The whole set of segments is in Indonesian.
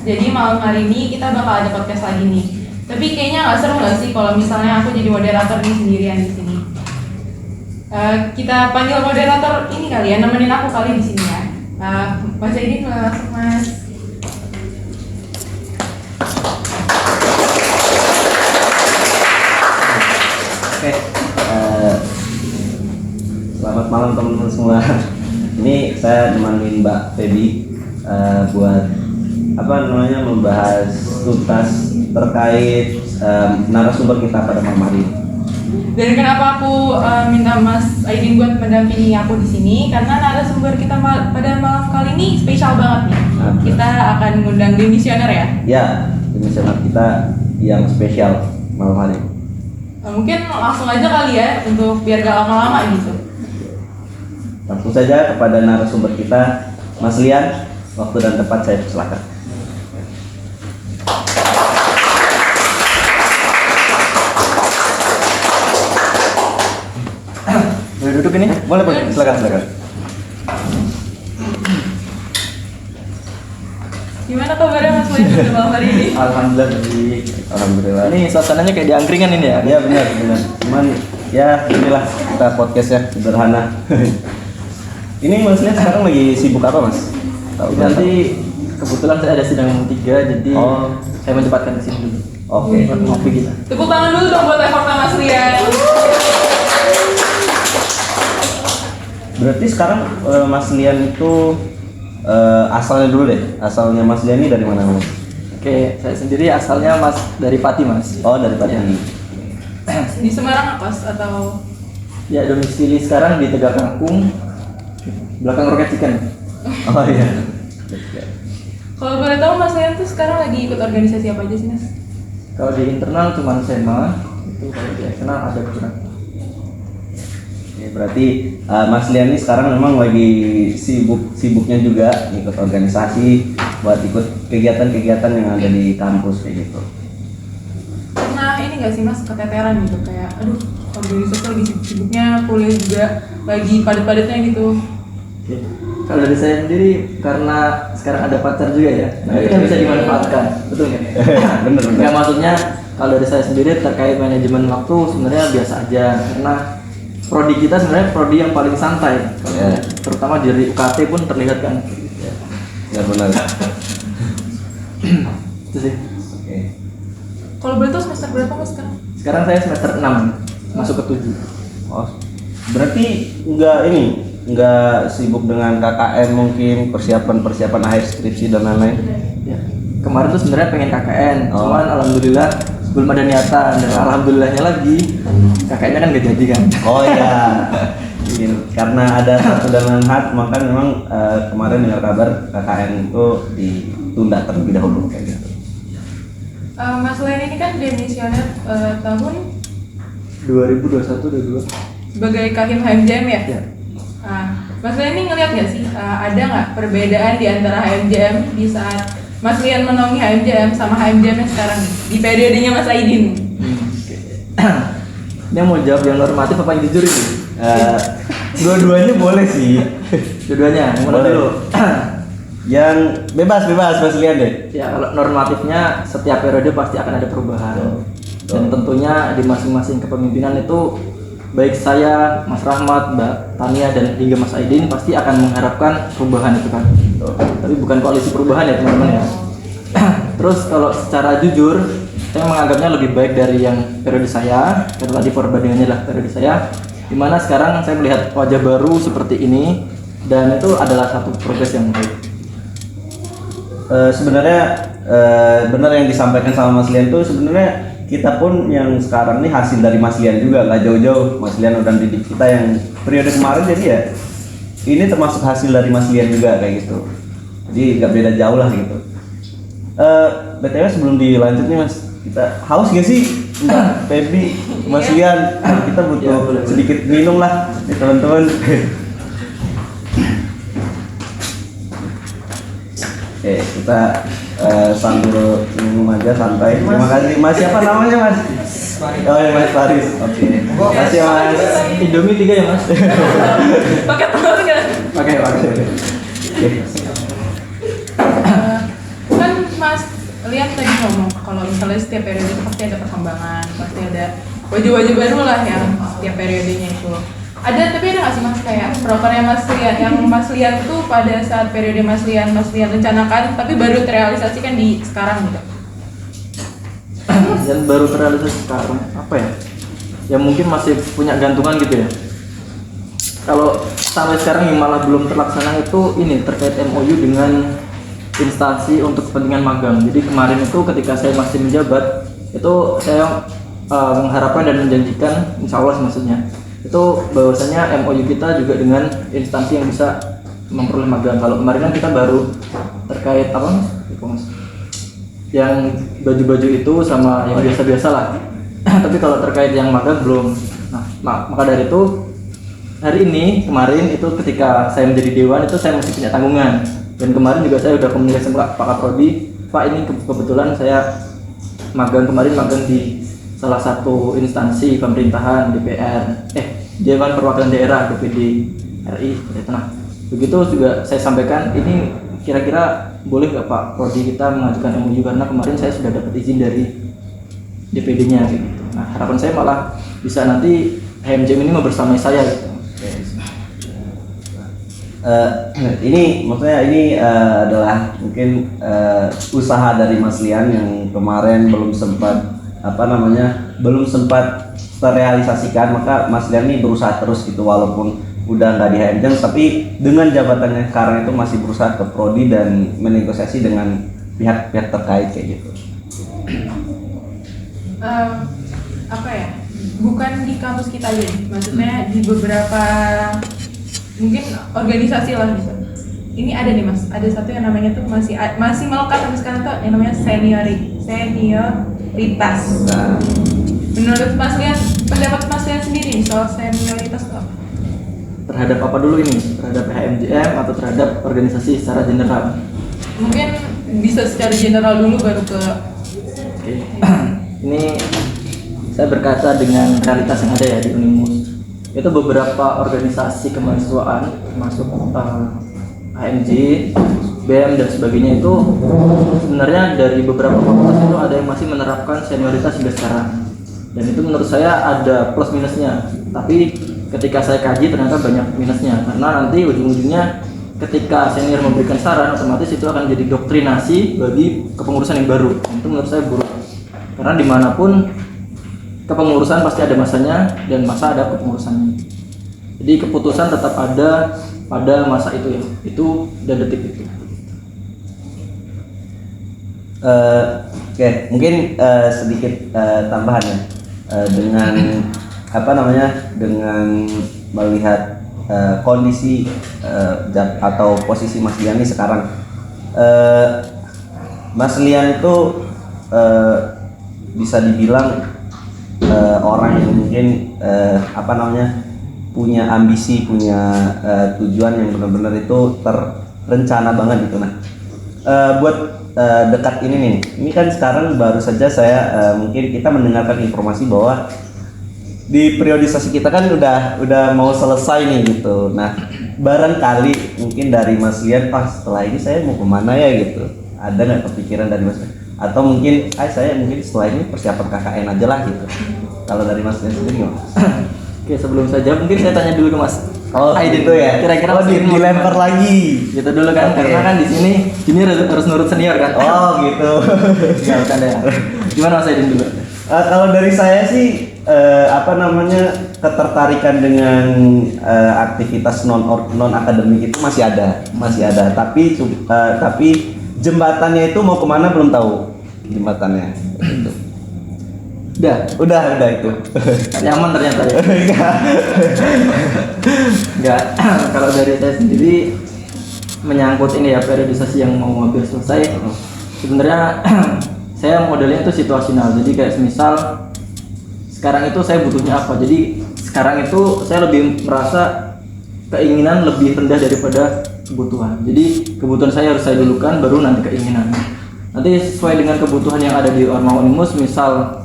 Jadi malam hari ini kita bakal ada podcast lagi nih. Tapi kayaknya nggak seru nggak sih kalau misalnya aku jadi moderator nih sendirian di sini. Kita panggil moderator ini kali ya, nemenin aku kali di sini ya. Mas Aidin masuk Mas. Oke, selamat malam teman-teman semua. Ini saya nemenin Mbak Feby buat membahas tuntas terkait narasumber kita pada malam hari ini. Dan kenapa aku minta Mas Aidin buat mendampingi aku di sini? Karena narasumber kita pada malam kali ini spesial banget nih. Kita akan mengundang demisioner ya? Ya, demisioner kita yang spesial malam hari ini. Mungkin langsung aja kali ya, untuk biar gak lama-lama gitu. Langsung saja kepada narasumber kita, Mas Lian. Waktu dan tempat saya persilakan. Boleh duduk ini? Boleh, silakan. Gimana kabarnya Mas Lian pada malam hari ini? Alhamdulillah. Ini suasananya kayak di angkringan ini ya? Iya benar. Cuman ya inilah kita podcast ya sederhana. Ini Mas Lian sekarang lagi sibuk apa Mas? Nanti kebetulan saya ada sidang 3, jadi saya menyempatkan ke sini dulu. Oke. Ngopi kita. Tepuk tangan dulu dong buat effortnya Mas Lian. Berarti sekarang Mas Lian itu asalnya dulu deh. Asalnya Mas Lian ini dari mana Mas? Oke, saya sendiri asalnya dari Pati Mas. Oh dari Pati. Ya. Di Semarang apa atau? Ya, domisili sekarang di Tegal Kangkung, belakang Rocket Chicken. Oh iya. Kalau boleh tahu Mas Lian tuh sekarang lagi ikut organisasi apa aja sih Mas? Kalau di internal cuma SEMA, itu kalau di eksternal ada beberapa. Ya, berarti Mas Lian ini sekarang memang lagi sibuknya juga ikut organisasi buat ikut kegiatan-kegiatan yang ada di kampus kayak gitu. Nah ini nggak sih Mas keteteran gitu kayak, aduh organisasi lagi sibuknya, kuliah juga lagi padat-padatnya gitu. Oke. Kalau dari saya sendiri karena sekarang ada pacar juga ya, nah itu kan bisa dimanfaatkan, betul nggak? Bener. Nggak, maksudnya kalau dari saya sendiri terkait manajemen waktu sebenarnya biasa aja, karena prodi kita sebenarnya prodi yang paling santai, terutama dari UKT pun terlihat kan. Ya benar. Itu sih. Oke. Kalau boleh tahu semester berapa Mas sekarang? Sekarang saya semester 6, masuk ke 7. Oh, berarti nggak sibuk dengan KKN mungkin persiapan akhir skripsi dan lain-lain. Ya. Kemarin tuh sebenarnya pengen KKN, cuman alhamdulillah belum ada niatan, dan alhamdulillahnya lagi KKN-nya kan gak jadi kan. Oh iya. Karena ada satu dan lain hal, maka memang kemarin dengar kabar KKN itu ditunda terlebih dahulu kayak gitu. Mas Lian ini kan demisioner tahun 2021-22 sebagai Kahim HMJM ya? ya. Mas Lian ini ngeliat nggak sih ada nggak perbedaan di antara HMJM di saat Mas Lian menaungi HMJM sama HMJM yang sekarang nih, di periodenya Mas Aidin? Ini mau jawab yang normatif apa yang jujur itu? Dua-duanya boleh sih. Dua-duanya, yang mana Boleh. dulu? Yang bebas Mas Lian deh. Ya, kalau normatifnya setiap periode pasti akan ada perubahan. Dan tentunya di masing-masing kepemimpinan itu baik saya, Mas Rahmat, Mbak Tania, dan hingga Mas Aidin pasti akan mengharapkan perubahan itu kan. Tapi bukan koalisi perubahan ya teman-teman ya. Terus kalau secara jujur, saya menganggapnya lebih baik dari yang periode saya. Karena tadi perbandingannya adalah periode saya, dimana sekarang saya melihat wajah baru seperti ini, dan itu adalah satu progres yang baik. Sebenarnya benar yang disampaikan sama Mas Lian tuh sebenarnya kita pun yang sekarang nih hasil dari Mas Lian juga, nggak jauh-jauh. Mas Lian udah didik kita yang periode kemarin, jadi ya ini termasuk hasil dari Mas Lian juga kayak gitu. Jadi nggak beda jauh lah gitu. BTW sebelum dilanjut nih Mas, kita haus gak sih Mbak Feby, Mas Lian? Kita butuh sedikit minum lah nih teman-teman. Oke, kita sambil minum aja santai. Terima kasih Mas. Siapa namanya Mas? Oh ya Mas Faris. Oke. Terima kasih Mas. Indomie 3 ya Mas? Pakai telur nggak? Pakai. Kan Mas lihat tadi ngomong kalau misalnya setiap periode itu pasti ada perkembangan, pasti ada wajah-wajah baru lah yang setiap periodenya itu. Tapi ada nggak sih Mas kayak prokernya Mas Lian yang Mas Lian tuh pada saat periode Mas Lian rencanakan tapi baru terrealisasikan di sekarang gitu? Dan baru terrealisasi sekarang apa ya? Ya mungkin masih punya gantungan gitu ya. Kalau sampai sekarang yang malah belum terlaksana itu ini terkait MOU dengan instansi untuk kepentingan magang. Jadi kemarin itu ketika saya masih menjabat itu saya mengharapkan dan menjanjikan, insya Allah maksudnya itu bahwasanya MOU kita juga dengan instansi yang bisa memperoleh magang. Kalau kemarin kan kita baru terkait apa mas? Yang baju-baju itu sama yang biasa-biasa lah. Tapi kalau terkait yang magang belum. Nah maka dari itu hari ini kemarin itu ketika saya menjadi dewan itu saya masih punya tanggungan. Dan kemarin juga saya udah komunikasi sama Pak Kaprodi, Pak ini kebetulan saya magang di salah satu instansi pemerintahan DPR, Dewan Perwakilan Daerah DPD RI. Nah, begitu juga saya sampaikan ini kira-kira boleh nggak Pak Prodi kita mengajukan MOU karena kemarin saya sudah dapat izin dari DPD-nya gitu. Nah, harapan saya malah bisa nanti HMJM ini mau bersamai saya gitu. Ini maksudnya ini adalah mungkin usaha dari Mas Lian yang kemarin belum sempat terrealisasikan, maka Mas Lian ini berusaha terus gitu walaupun udah nggak di HMJM tapi dengan jabatannya sekarang itu masih berusaha ke prodi dan menegosiasi dengan pihak-pihak terkait kayak gitu. Apa ya? Bukan di kampus kita aja, maksudnya di beberapa mungkin organisasi lah gitu. Ini ada nih Mas, ada satu yang namanya tuh masih melekat sampai sekarang tuh yang namanya senioritas. Menurut Mas Lian, pendapat Mas Lian sendiri nih soal senioritas itu apa? Terhadap apa dulu ini? Terhadap HMJM atau terhadap organisasi secara general? Mungkin bisa secara general dulu baru ke. Oke. Ini saya berkaca dengan realitas yang ada ya di Unimus. Itu beberapa organisasi kemahasiswaan termasuk HMJ, BM dan sebagainya itu sebenarnya dari beberapa fakultas itu ada yang masih menerapkan senioritas hingga sekarang. Dan itu menurut saya ada plus minusnya. Tapi ketika saya kaji ternyata banyak minusnya karena nanti ujung-ujungnya ketika senior memberikan saran otomatis itu akan jadi doktrinasi bagi kepengurusan yang baru. Itu menurut saya buruk. Karena dimanapun kepengurusan pasti ada masanya dan masa ada kepengurusannya. Jadi keputusan tetap ada pada masa itu ya, itu dan detik itu. Oke, mungkin sedikit tambahan ya dengan dengan melihat kondisi atau posisi Mas Lian ini sekarang. Mas Lian itu bisa dibilang orang yang mungkin punya ambisi, punya tujuan yang benar-benar itu terencana banget gitu. Nah, buat dekat ini kan sekarang baru saja saya mungkin kita mendengarkan informasi bahwa di periodisasi kita kan udah mau selesai nih gitu. Nah, barangkali mungkin dari Mas Lian, setelah ini saya mau kemana ya gitu. Ada nggak kepikiran dari Mas Lian? Atau mungkin saya mungkin setelah ini persiapan KKN aja lah gitu. Kalau dari Mas Lian sendiri gimana? Oke, sebelum saja mungkin saya tanya dulu ke Mas. Aidin tuh ya. Kira-kira dilempar lagi. Gitu dulu kan, karena kan di sini junior harus nurut senior kan. Oh gitu. Enggak bercanda ya. Gimana Mas Aidin dulu? Kalau dari saya sih ketertarikan dengan aktivitas non akademik itu masih ada. Tapi jembatannya itu mau kemana belum tahu jembatannya. Gitu. Udah itu. Nyaman ternyata ya. Enggak. Kalau dari saya sendiri menyangkut ini ya periodisasi yang mau hampir selesai. Sebenarnya saya modelnya itu situasional. Jadi kayak semisal sekarang itu saya butuhnya apa. Jadi sekarang itu saya lebih merasa keinginan lebih rendah daripada kebutuhan. Jadi kebutuhan saya harus saya dulukan baru nanti keinginan. Nanti sesuai dengan kebutuhan yang ada di Orma Unimus, misal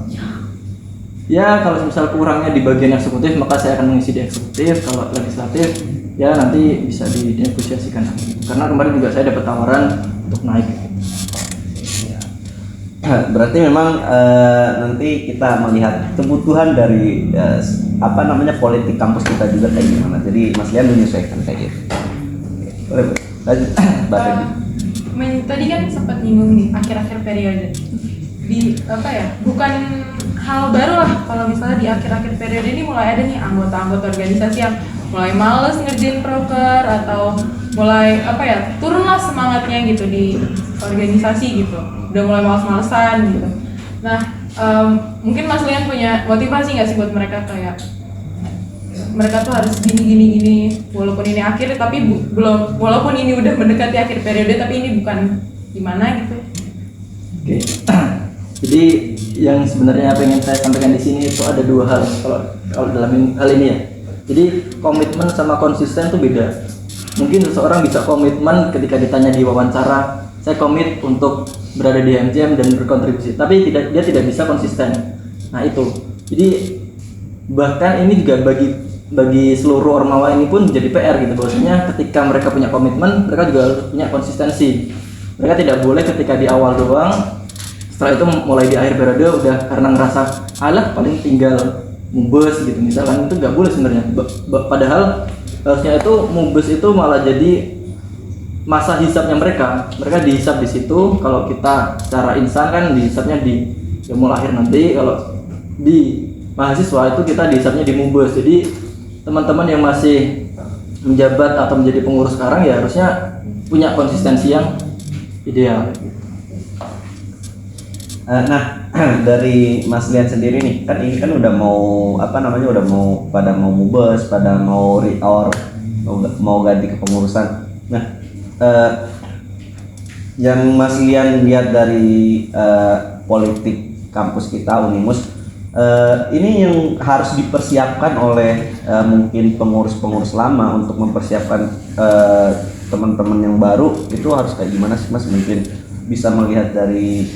ya kalau misal kurangnya di bagian eksekutif maka saya akan mengisi di eksekutif. Kalau legislatif ya nanti bisa dinegosiasikan. Karena kemarin juga saya dapat tawaran untuk naik. Berarti memang nanti kita melihat kebutuhan dari politik kampus kita juga kayak gimana. Jadi Mas Lian menyesuaikan kayak gitu. Boleh, boleh. Lanjut. Mbak Febi. Tadi kan sempat nyinggung nih akhir-akhir periode di bukan hal baru lah kalau misalnya di akhir-akhir periode ini mulai ada nih anggota-anggota organisasi yang mulai males ngerjain proker atau mulai turunlah semangatnya gitu di organisasi gitu, udah mulai males-malesan gitu. Nah mungkin Mas Lian punya motivasi nggak sih buat mereka kayak mereka tuh harus gini walaupun ini akhir tapi belum, walaupun ini udah mendekati akhir periode tapi ini bukan gimana gitu. Oke. Jadi yang sebenarnya pengen saya sampaikan di sini itu ada dua hal kalau dalam hal ini ya. Jadi komitmen sama konsisten itu beda. Mungkin seseorang bisa komitmen ketika ditanya di wawancara, saya komit untuk berada di HMJM dan berkontribusi, tapi dia tidak bisa konsisten. Nah itu. Jadi bahkan ini juga bagi seluruh ormawa ini pun jadi PR gitu, bahwasanya ketika mereka punya komitmen, mereka juga harus punya konsistensi. Mereka tidak boleh ketika di awal doang, setelah itu mulai di akhir periode udah karena ngerasa paling tinggal mubes gitu misalkan, itu nggak boleh sebenarnya. Padahal harusnya itu mubes itu malah jadi masa hisapnya mereka dihisap di situ. Kalau kita secara insan kan dihisapnya di mulai akhir nanti, kalau di mahasiswa itu kita dihisapnya di mubes. Jadi teman-teman yang masih menjabat atau menjadi pengurus sekarang ya harusnya punya konsistensi yang ideal. Nah, dari Mas Lian sendiri nih, kan ini kan udah mau udah mau mubes, pada mau reor, mau ganti kepengurusan. Nah, yang Mas Lian lihat dari politik kampus kita Unimus, ini yang harus dipersiapkan oleh mungkin pengurus-pengurus lama untuk mempersiapkan teman-teman yang baru, itu harus kayak gimana sih Mas? Mungkin bisa melihat dari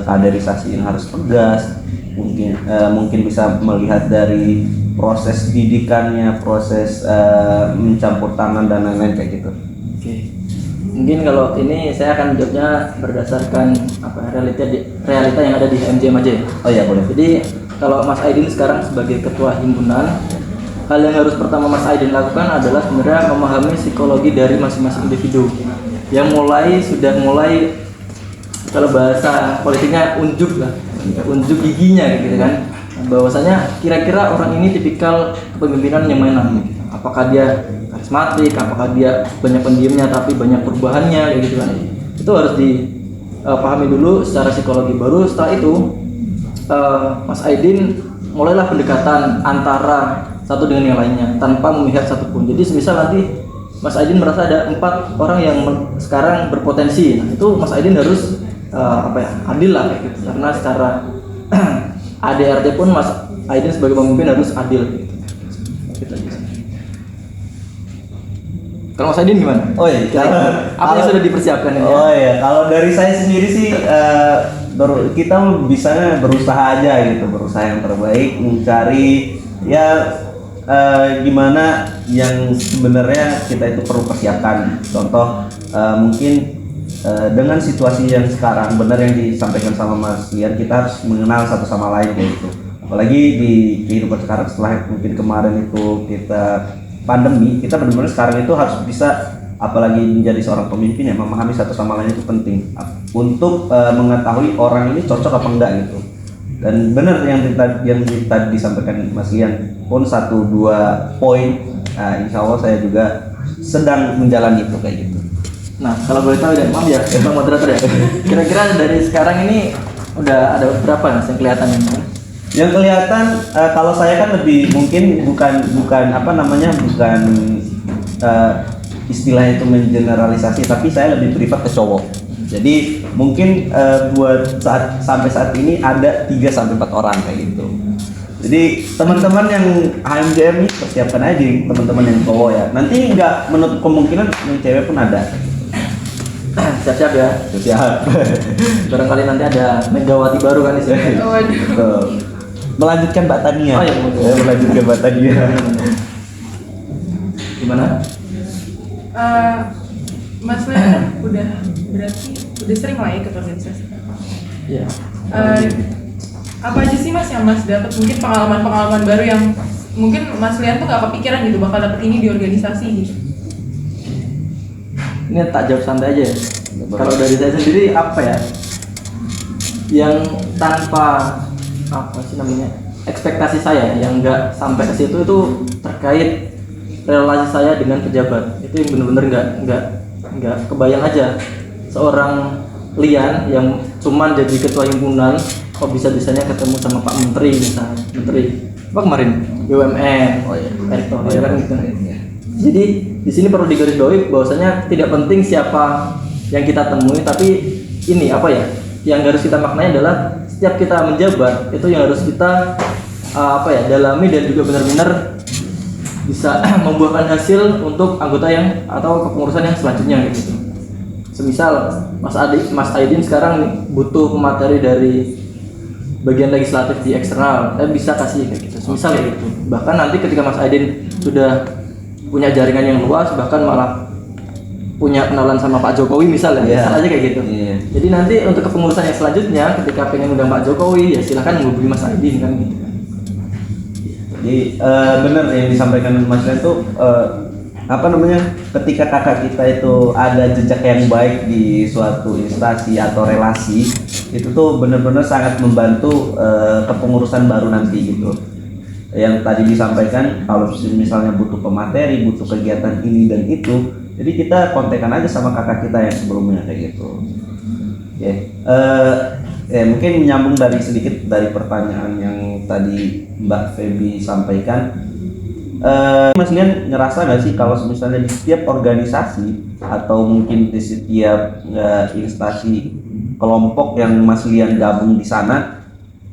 kaderisasi yang harus tegas, mungkin bisa melihat dari proses didikannya, proses mencampur tangan dan lain-lain kayak gitu. Oke. Mungkin kalau ini saya akan jawabnya berdasarkan realita yang ada di HMJM aja ya. Oh iya boleh. Jadi kalau Mas Aidin sekarang sebagai ketua himpunan, hal yang harus pertama Mas Aidin lakukan adalah sebenarnya memahami psikologi dari masing-masing individu yang sudah mulai kalau bahasa politiknya unjuk giginya gitu kan. Bahwasanya kira-kira orang ini tipikal kepemimpinan yang mana gitu. Apakah dia karismatik, apakah dia banyak pendiamnya tapi banyak perubahannya kayak gitu kan. Itu harus dipahami dulu secara psikologi. Baru setelah itu Mas Aidin mulailah pendekatan antara satu dengan yang lainnya tanpa memihak satupun. Jadi semisal nanti Mas Aidin merasa ada 4 orang yang sekarang berpotensi, nah itu Mas Aidin harus adil lah kayak gitu. Karena secara ADRT pun Mas Aidin sebagai pemimpin harus adil gitu. Kalau Mas Aidin gimana? Oh iya, apa yang sudah dipersiapkan ini? Oh iya, kalau dari saya sendiri sih kita bisa berusaha aja gitu, berusaha yang terbaik, mencari ya gimana yang sebenarnya kita itu perlu persiapkan. Contoh mungkin dengan situasi yang sekarang, benar yang disampaikan sama Mas Lian, kita harus mengenal satu sama lain kayak gitu. Apalagi di kehidupan sekarang setelah mungkin kemarin itu kita pandemi, kita benar-benar sekarang itu harus bisa, apalagi menjadi seorang pemimpin ya, memahami satu sama lain itu penting untuk mengetahui orang ini cocok apa enggak gitu. Dan benar yang tadi disampaikan Mas Lian pun 1-2 poin, insya Allah saya juga sedang menjalani itu kayak gitu. Nah, kalau boleh tahu ya, maaf ya, Bang Moderator ya. Kira-kira dari sekarang ini udah ada berapa Mas yang kelihatan ini? Yang kelihatan kalau saya kan lebih mungkin bukan istilahnya itu mengeneralisasi, tapi saya lebih privat ke cowok. Jadi mungkin buat sampai saat ini ada 3-4 orang kayak gitu. Jadi teman-teman yang HMJM ini persiapkan aja teman-teman yang cowok ya. Nanti nggak menutup kemungkinan yang cewek pun ada. Siap-siap ya. Siap. Barangkali nanti ada Megawati baru kan di sini. Betul. Melanjutkan Mbak Tania. Oh iya, melanjutkan Mbak Tania. Gimana? Mas Lian udah berarti udah sering lah ya ikut organisasi. Ya. Apa aja sih Mas yang Mas dapat, mungkin pengalaman-pengalaman baru yang mungkin Mas Lian tuh gak kepikiran gitu bakal dapet ini di organisasi gitu? Ini tak jawab santai aja ya. Kalau dari saya sendiri apa ya? Yang tanpa apa sih namanya? Ekspektasi saya yang nggak sampai ke situ itu terkait relasi saya dengan pejabat. Itu yang benar-benar nggak kebayang aja. Seorang Lian yang cuman jadi ketua himpunan kok bisa-bisanya ketemu sama Pak Menteri misalnya. Menteri apa kemarin? BUMN. Oh iya. Erick Thohir kan gitu. Jadi di sini perlu digarisbawahi bahwasanya tidak penting siapa yang kita temui, tapi ini apa ya? Yang harus kita maknai adalah setiap kita menjabat itu yang harus kita dalami dan juga benar-benar bisa membuahkan hasil untuk anggota yang atau kepengurusan yang selanjutnya gitu. Semisal Mas Aidin sekarang butuh materi dari bagian legislatif di eksternal, saya bisa kasih kayak gitu. Semisal kayak gitu. Bahkan nanti ketika Mas Aidin sudah punya jaringan yang luas, bahkan malah punya kenalan sama Pak Jokowi misalnya, misal aja kayak gitu. Jadi nanti untuk kepengurusan yang selanjutnya ketika pengen undang Pak Jokowi ya silahkan menghubungi Mas Aidin kan gitu. Jadi benar yang disampaikan Mas Len tuh ketika kakak kita itu ada jejak yang baik di suatu instansi atau relasi, itu tuh benar-benar sangat membantu kepengurusan baru nanti gitu. Yang tadi disampaikan kalau misalnya butuh pemateri, butuh kegiatan ini dan itu, jadi kita kontekan aja sama kakak kita yang sebelumnya kayak gitu. Mungkin nyambung sedikit dari pertanyaan yang tadi Mbak Feby sampaikan. Mas Lian ngerasa nggak sih kalau misalnya di setiap organisasi atau mungkin di setiap instansi kelompok yang Mas Lian gabung di sana,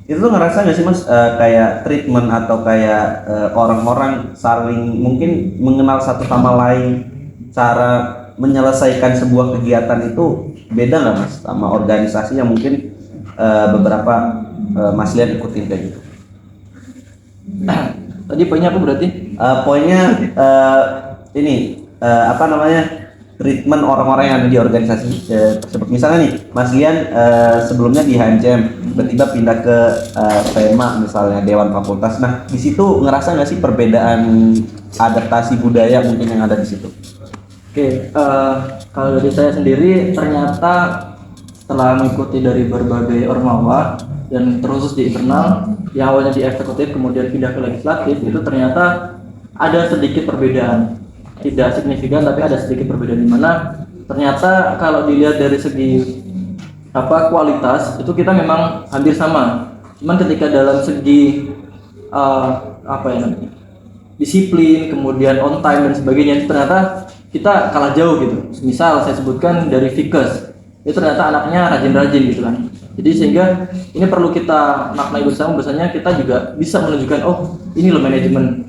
itu tuh ngerasa nggak sih Mas kayak treatment atau kayak orang-orang saling mungkin mengenal satu sama lain, cara menyelesaikan sebuah kegiatan itu beda nggak Mas sama organisasi yang mungkin beberapa Mas Lian ikutin kayak gitu? Tadi poinnya apa berarti? Poinnya treatment orang-orang yang ada di organisasi tersebut. Misalnya nih, Mas Lian sebelumnya di HMCM, tiba-tiba pindah ke PEMA misalnya Dewan Fakultas. Nah, di situ ngerasa nggak sih perbedaan adaptasi budaya mungkin yang ada di situ? Oke, kalau dari saya sendiri ternyata setelah mengikuti dari berbagai ormawa dan terkhusus di internal yang awalnya di eksekutif kemudian pindah ke legislatif, itu ternyata ada sedikit perbedaan, tidak signifikan tapi ada sedikit perbedaan, di mana ternyata kalau dilihat dari segi kualitas itu kita memang hampir sama, cuman ketika dalam segi disiplin kemudian on time dan sebagainya itu ternyata kita kalah jauh gitu. Misal saya sebutkan dari Fikes, itu ternyata anaknya rajin-rajin gitu kan. Jadi sehingga ini perlu kita maknai bersama, bahwasanya kita juga bisa menunjukkan ini loh manajemen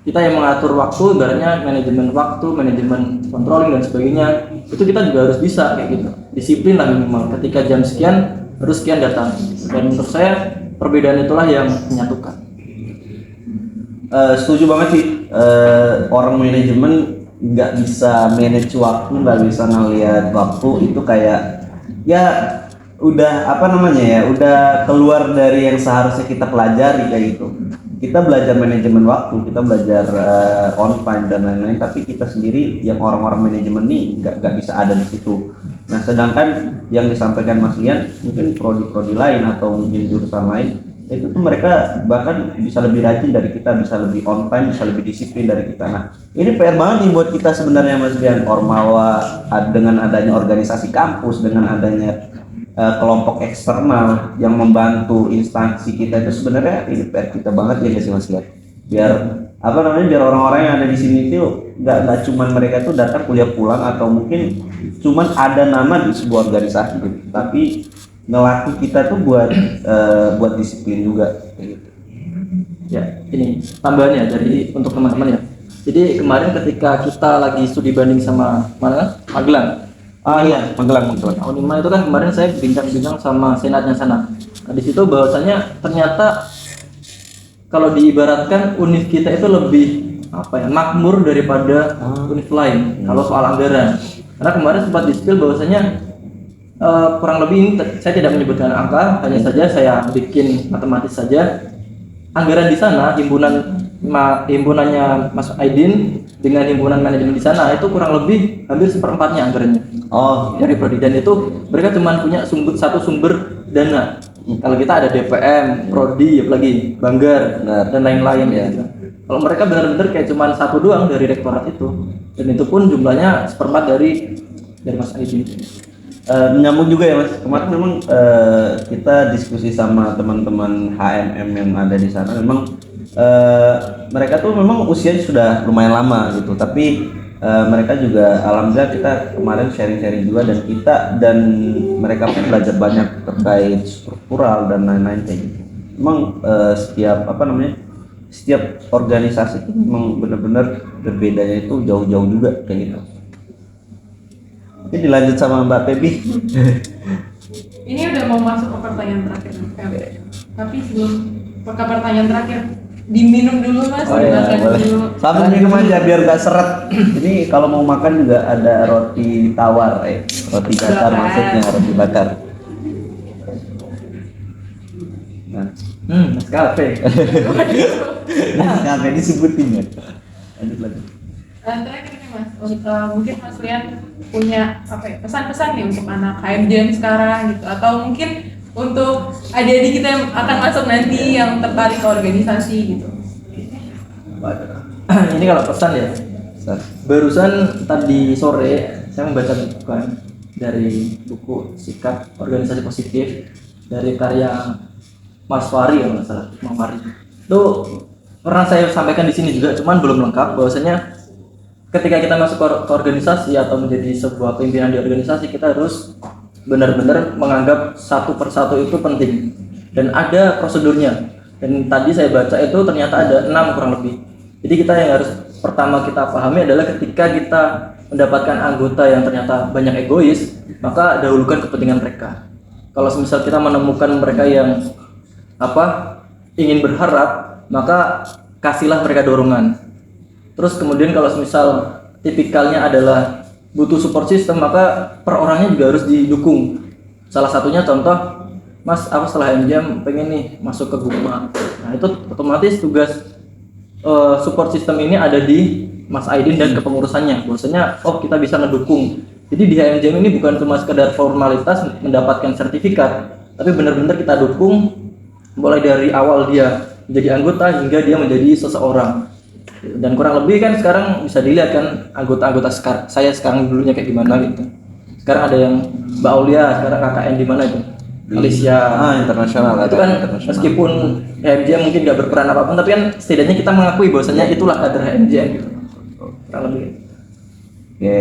kita yang mengatur waktu, ibaratnya manajemen waktu, manajemen controlling dan sebagainya, itu kita juga harus bisa kayak gitu. Disiplin lah minimal, ketika jam sekian harus sekian datang. Dan menurut saya perbedaan itulah yang menyatukan. Setuju banget sih, orang manajemen nggak bisa manage waktu, nggak bisa ngelihat waktu, itu kayak ya udah udah keluar dari yang seharusnya kita pelajari kayak gitu. Kita belajar manajemen waktu, kita belajar on time dan lain-lain, tapi kita sendiri yang orang-orang manajemen nih nggak bisa ada di situ. Nah, sedangkan yang disampaikan Mas Lian mungkin prodi-prodi lain atau mungkin jurusan lain, itu tuh mereka bahkan bisa lebih rajin dari kita, bisa lebih on time, bisa lebih disiplin dari kita. Nah, ini PR banget nih buat kita sebenarnya Mas Lian. Ormawa dengan adanya organisasi kampus, dengan adanya kelompok eksternal yang membantu instansi kita, itu sebenarnya ini PR kita banget ya sih Mas Lian. Biar biar orang-orang yang ada di sini itu nggak cuman mereka tuh datang kuliah pulang atau mungkin cuman ada nama di sebuah organisasi gitu, tapi ngelatih kita tuh buat disiplin juga kayak gitu. Ya, ini tambahannya dari untuk teman-teman ya. Jadi kemarin ketika kita lagi studi banding sama mana? Magelang. Magelang. Unima itu kan kemarin saya bincang-bincang sama senatnya sana. Nah, di situ bahwasanya ternyata kalau diibaratkan univ kita itu lebih makmur daripada univ lain kalau soal anggaran. Karena kemarin sempat di-spill bahwasanya kurang lebih ini saya tidak menyebutkan angka, hanya saja saya bikin matematis saja. Anggaran di sana himpunannya Mas Aidin dengan himpunan manajemen di sana itu kurang lebih hampir seperempatnya anggarannya. Oh, Dari prodi, dan itu mereka cuma punya satu sumber dana. Kalau kita ada DPM, prodi, apalagi Banggar Benar. dan lain-lain Iya. gitu. Kalau mereka benar-benar kayak cuma satu doang dari rektorat itu, dan itu pun jumlahnya seperempat dari Mas Aidin. Menyambung juga ya Mas, kemarin memang kita diskusi sama teman-teman HMM yang ada di sana. Memang mereka tuh memang usianya sudah lumayan lama gitu, tapi mereka juga alhamdulillah kita kemarin sharing-sharing juga, dan mereka pun belajar banyak terkait struktural dan lain-lain kayak gitu. Memang setiap organisasi itu memang benar-benar berbedanya itu jauh-jauh juga kayak gitu. Ini dilanjut sama Mbak Pebi. Ini udah mau masuk ke pertanyaan terakhir. Tapi sebelum ke pertanyaan terakhir, diminum dulu Mas, Oh ya, dimakan boleh. dulu. Sambil minum aja biar gak seret. Ini kalau mau makan juga ada roti tawar, roti bakar Bakar. maksudnya, roti bakar. Nah, Nescafe. nah disebutin ya. Lanjut. Terakhir nih Mas, mungkin Mas Lian punya pesan-pesan nih untuk anak HMJM sekarang gitu, atau mungkin untuk adik-adik kita yang akan masuk nanti yang tertarik ke organisasi gitu. Ini kalau pesan ya, barusan tadi sore saya membaca buku dari buku Sikap Organisasi Positif dari karya Mas Fari, kalau nggak salah, Mas Fari. Itu pernah saya sampaikan di sini juga, cuman belum lengkap. Bahwasanya ketika kita masuk ke organisasi atau menjadi sebuah pimpinan di organisasi, kita harus benar-benar menganggap satu persatu itu penting dan ada prosedurnya. Dan tadi saya baca itu ternyata ada 6 kurang lebih. Jadi kita yang harus pertama kita pahami adalah ketika kita mendapatkan anggota yang ternyata banyak egois, maka dahulukan kepentingan mereka. Kalau misal kita menemukan mereka yang ingin berharap, maka kasihlah mereka dorongan. Terus kemudian kalau misal tipikalnya adalah butuh support system, maka per orangnya juga harus didukung. Salah satunya contoh, Mas, aku setelah MJM pengen nih masuk ke Guma. Nah itu otomatis tugas support system ini ada di Mas Aidin dan kepengurusannya. Bahwasanya kita bisa ngedukung. Jadi di HMJM ini bukan cuma sekedar formalitas mendapatkan sertifikat, tapi benar-benar kita dukung mulai dari awal dia menjadi anggota hingga dia menjadi seseorang. Dan kurang lebih kan sekarang bisa dilihat kan anggota-anggota saya sekarang dulunya kayak gimana gitu. Sekarang ada yang Mbak Aulia, sekarang KKN di mana itu? Alicia. Internasional. Itu kan meskipun HMJM mungkin nggak berperan apapun, tapi kan setidaknya kita mengakui bahwasanya itulah kader HMJM gitu. Kurang lebih. Oke.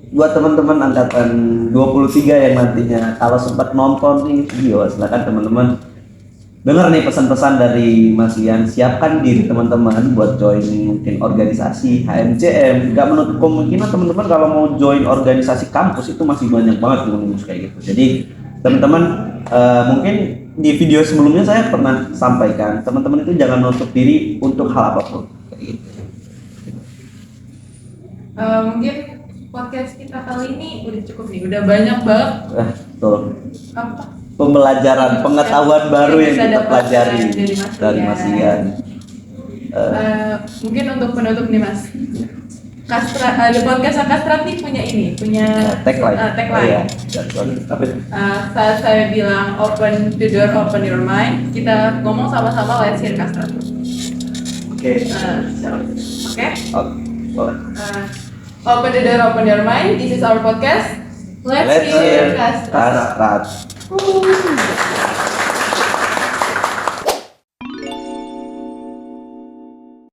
Buat teman-teman angkatan 23 yang nantinya kalau sempat nonton ini video, silakan teman-teman dengar nih pesan-pesan dari Mas Lian. Siapkan diri teman-teman buat join mungkin organisasi HMJM. Gak menutup kemungkinan teman-teman kalau mau join organisasi kampus itu masih banyak banget rumus kayak gitu. Jadi teman-teman mungkin di video sebelumnya saya pernah sampaikan, teman-teman itu jangan menutup diri untuk hal apapun kayak gitu. Mungkin podcast kita kali ini udah cukup nih, udah banyak banget Tuh. apa Pembelajaran, pengetahuan baru yang bisa kita dapatkan pelajari dari Mas Lian. Lian. Mungkin untuk penutup nih Mas, di podcast Kastrat nih punya Tagline. tagline. Apa itu? Saat saya bilang open the door, open your mind, kita ngomong sama-sama let's hear Kastrat. Oke. Oke? Boleh. Open the door, open your mind. This is our podcast. Let's hear Kastrat. Kastrat.